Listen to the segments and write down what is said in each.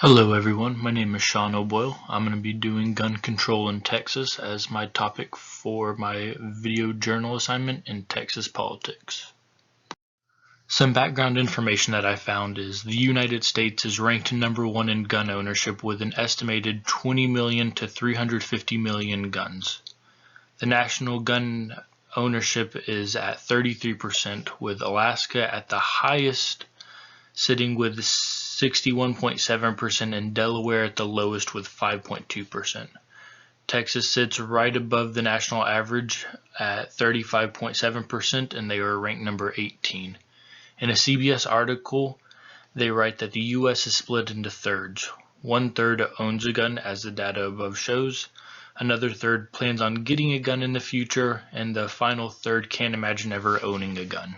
Hello everyone, my name is Sean O'Boyle. I'm going to be doing gun control in Texas as my topic for my video journal assignment in Texas politics. Some background information that I found is the United States is ranked number 1 in gun ownership with an estimated 20 million to 350 million guns. The national gun ownership is at 33%, with Alaska at the highest, sitting with 61.7% and Delaware at the lowest with 5.2%. Texas sits right above the national average at 35.7%, and they are ranked number 18. In a CBS article, they write that the U.S. is split into thirds. 1/3 owns a gun, as the data above shows. Another third plans on getting a gun in the future, and the final third can't imagine ever owning a gun.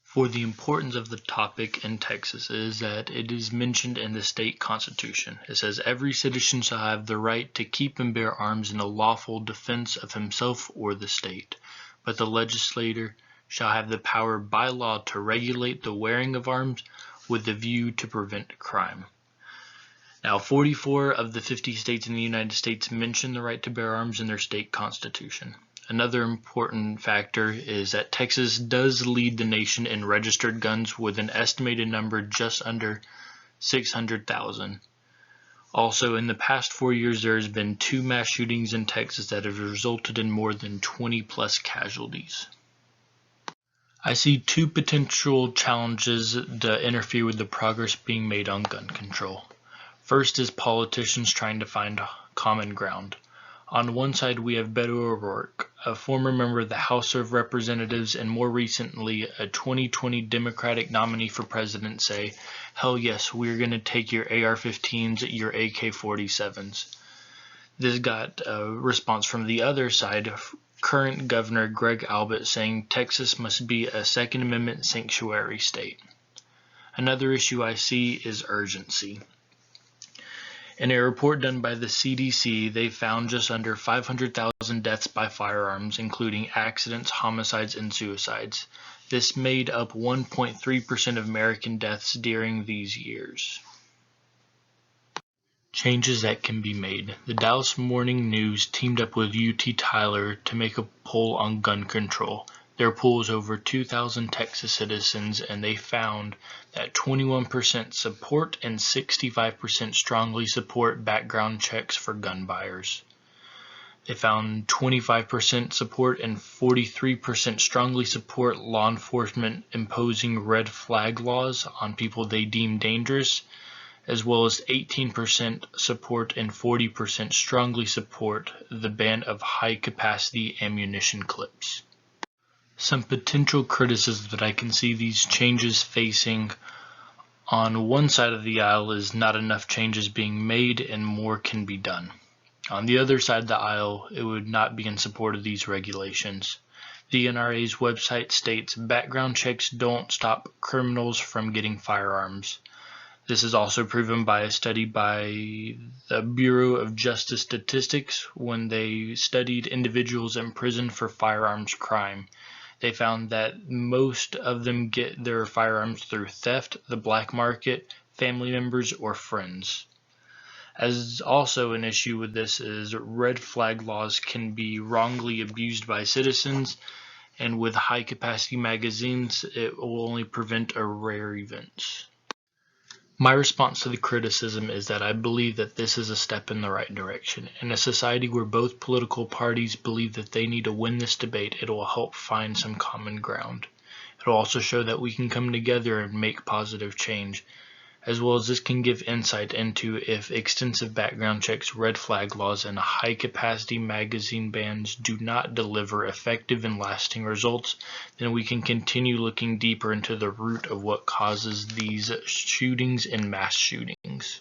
For the importance of the topic in Texas is that it is mentioned in the state constitution. It says every citizen shall have the right to keep and bear arms in a lawful defense of himself or the state, but the legislator shall have the power by law to regulate the wearing of arms with the view to prevent crime. Now, 44 of the 50 states in the United States mention the right to bear arms in their state constitution. Another important factor is that Texas does lead the nation in registered guns with an estimated number just under 600,000. Also, in the past 4 years, there has been 2 mass shootings in Texas that have resulted in more than 20 plus casualties. I see 2 potential challenges that interfere with the progress being made on gun control. First is politicians trying to find common ground. On one side, we have Beto O'Rourke, a former member of the House of Representatives and more recently a 2020 Democratic nominee for president, say, "Hell yes, we're going to take your AR-15s, your AK-47s." This got a response from the other side, current Governor Greg Abbott, saying Texas must be a Second Amendment sanctuary state. Another issue I see is urgency. In a report done by the CDC, they found just under 500,000 deaths by firearms, including accidents, homicides, and suicides. This made up 1.3% of American deaths during these years. Changes that can be made. The Dallas Morning News teamed up with UT Tyler to make a poll on gun control. Their poll is over 2,000 Texas citizens, and they found that 21% support and 65% strongly support background checks for gun buyers. They found 25% support and 43% strongly support law enforcement imposing red flag laws on people they deem dangerous, as well as 18% support and 40% strongly support the ban of high-capacity ammunition clips. Some potential criticism that I can see these changes facing on one side of the aisle is not enough changes being made and more can be done. On the other side of the aisle, it would not be in support of these regulations. The NRA's website states background checks don't stop criminals from getting firearms. This is also proven by a study by the Bureau of Justice Statistics when they studied individuals in prison for firearms crime. They found that most of them get their firearms through theft, the black market, family members, or friends. As also an issue with this is red flag laws can be wrongly abused by citizens, and with high capacity magazines, it will only prevent a rare events. My response to the criticism is that I believe that this is a step in the right direction. In a society where both political parties believe that they need to win this debate, it will help find some common ground. It will also show that we can come together and make positive change, as well as this can give insight into if extensive background checks, red flag laws, and high-capacity magazine bans do not deliver effective and lasting results, then we can continue looking deeper into the root of what causes these shootings and mass shootings.